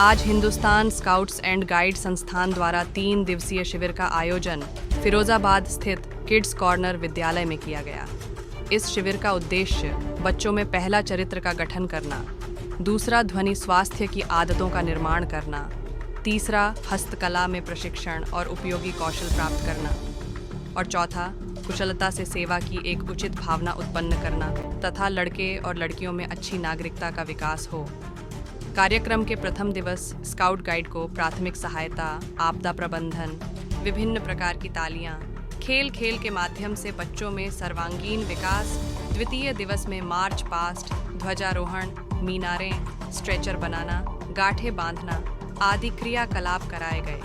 आज Hindustan scouts and guide संस्थान द्वारा 3 दिवसीय शिविर का आयोजन फिरोजाबाद स्थित किड्स कॉर्नर विद्यालय में किया गया। इस शिविर का उद्देश्य बच्चों में पहला चरित्र का गठन करना, दूसरा ध्वनि स्वास्थ्य की आदतों का निर्माण करना, तीसरा हस्तकला में प्रशिक्षण और उपयोगी कौशल प्राप्त करना और चौथा कुशलता से सेवा की एक उचित भावना उत्पन्न करना तथा लड़के और लड़कियों में अच्छी नागरिकता का विकास हो। कार्यक्रम के प्रथम दिवस स्काउट गाइड को प्राथमिक सहायता, आपदा प्रबंधन, विभिन्न प्रकार की तालियां, खेल के माध्यम से बच्चों में सर्वांगीण विकास, द्वितीय दिवस में मार्च पास्ट, ध्वजारोहण, मीनारें, स्ट्रेचर बनाना, गांठें बांधना आदि क्रियाकलाप कराए गए।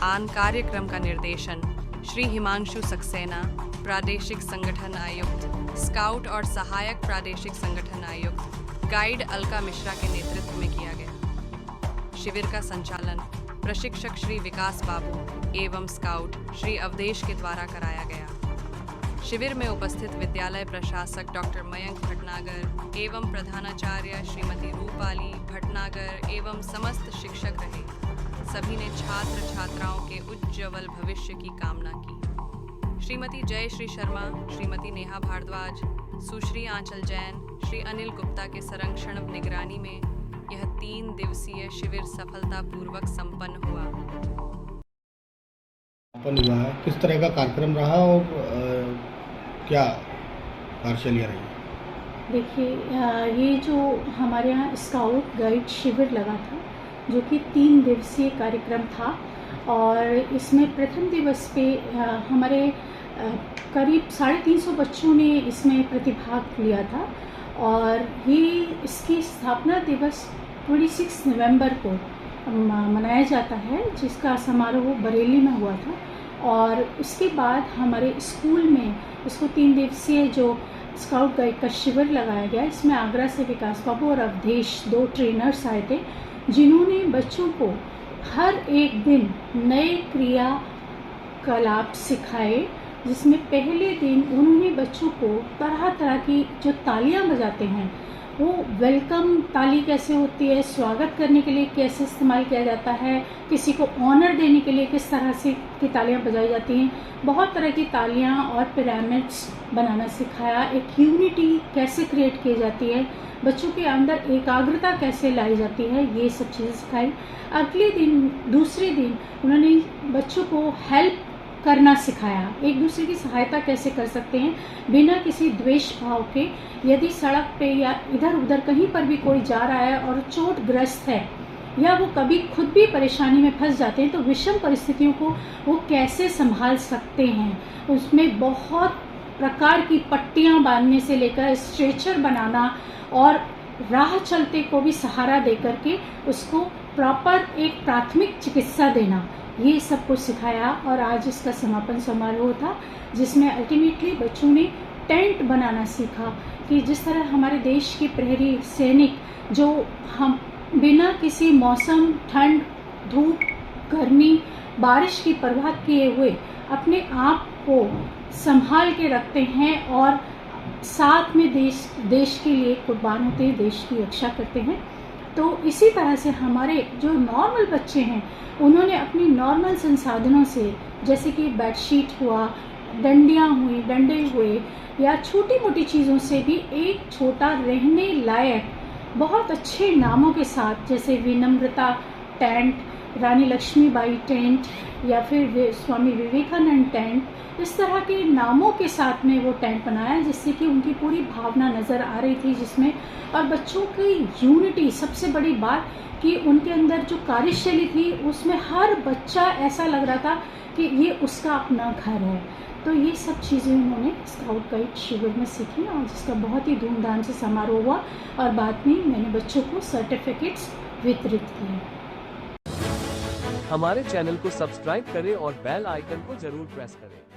आन कार्यक्रम का निर्देशन श्री हिमांशु सक्सेना, प्रादेशिक संगठन आयुक्त, स्काउट और सहायक प्रादेशिक संगठन आयुक्त, गाइड अलका मिश्रा के नेतृत्व में किया गया। शिविर का संचालन प्रशिक्षक श्री विकास बाबू एवं स्काउट श्री अवधेश के द्वारा कराया गया। शिविर में उपस्थित विद्यालय प्रशासक डॉक्टर मयंक भटनागर एवं प्रधानाचार्य श्रीमती रूपाली भटनागर एवं समस्त शिक्षक रहे। सभी ने छात्र छात्राओं के उज्ज्वल भविष्य की कामना की। श्रीमती जयश्री शर्मा, श्रीमती नेहा भारद्वाज, सुश्री आंचल जैन, श्री अनिल गुप्ता के संरक्षण निगरानी में यह 3 दिवसीय शिविर सफलतापूर्वक संपन्न हुआ। किस तरह का कार्यक्रम रहा और क्या कार्यशैली रही? देखिए, ये जो हमारे यहाँ स्काउट गाइड शिविर लगा था, जो कि 3 दिवसीय कार्यक्रम था और इसमें प्रथम दिवस पे हमारे करीब 350 बच्चों ने इसमें प्रतिभाग लिया था और ये इसकी स्थापना दिवस 26 नवंबर को मनाया जाता है, जिसका समारोह बरेली में हुआ था। और उसके बाद हमारे स्कूल में इसको 3 दिवसीय जो स्काउट गाइड का शिविर लगाया गया। इसमें आगरा से विकास बाबू और अवधेश 2 ट्रेनर्स आए थे, जिन्होंने बच्चों को हर एक दिन नए क्रियाकलाप सिखाए, जिसमें पहले दिन उन्होंने बच्चों को तरह तरह की जो तालियां बजाते हैं, वो वेलकम ताली कैसे होती है, स्वागत करने के लिए कैसे इस्तेमाल किया जाता है, किसी को ऑनर देने के लिए किस तरह से की तालियां बजाई जाती हैं, बहुत तरह की तालियां और पिरामिड्स बनाना सिखाया। एक यूनिटी कैसे क्रिएट की जाती है, बच्चों के अंदर एकाग्रता कैसे लाई जाती है, ये सब चीज़ें सिखाई। अगले दिन दूसरे दिन उन्होंने बच्चों को हेल्प करना सिखाया, एक दूसरे की सहायता कैसे कर सकते हैं बिना किसी द्वेष भाव के। यदि सड़क पे या इधर उधर कहीं पर भी कोई जा रहा है और चोटग्रस्त है या वो कभी खुद भी परेशानी में फंस जाते हैं, तो विषम परिस्थितियों को वो कैसे संभाल सकते हैं। उसमें बहुत प्रकार की पट्टियाँ बांधने से लेकर स्ट्रेचर बनाना और राह चलते को भी सहारा दे करके उसको प्रॉपर एक प्राथमिक चिकित्सा देना, ये सब कुछ सिखाया। और आज इसका समापन समारोह था, जिसमें अल्टीमेटली बच्चों ने टेंट बनाना सीखा कि जिस तरह हमारे देश के प्रहरी सैनिक जो हम बिना किसी मौसम, ठंड, धूप, गर्मी, बारिश की परवाह किए हुए अपने आप को संभाल के रखते हैं और साथ में देश के लिए कुर्बान होते हैं, देश की रक्षा करते हैं। तो इसी तरह से हमारे जो नॉर्मल बच्चे हैं, उन्होंने अपनी नॉर्मल संसाधनों से, जैसे कि बेडशीट हुआ, डंडे हुए या छोटी मोटी चीज़ों से भी एक छोटा रहने लायक बहुत अच्छे नामों के साथ, जैसे विनम्रता टेंट, रानी लक्ष्मीबाई टेंट या फिर स्वामी विवेकानंद टेंट, इस तरह के नामों के साथ में वो टेंट बनाया, जिससे कि उनकी पूरी भावना नज़र आ रही थी जिसमें। और बच्चों की यूनिटी, सबसे बड़ी बात कि उनके अंदर जो कार्यशैली थी, उसमें हर बच्चा ऐसा लग रहा था कि ये उसका अपना घर है। तो ये सब चीज़ें उन्होंने स्काउट गाइड शिविर में सीखी और जिसका बहुत ही धूमधाम से समारोह हुआ और बाद में मैंने बच्चों को सर्टिफिकेट्स वितरित किए। हमारे चैनल को सब्सक्राइब करें और बेल आइकन को जरूर प्रेस करें।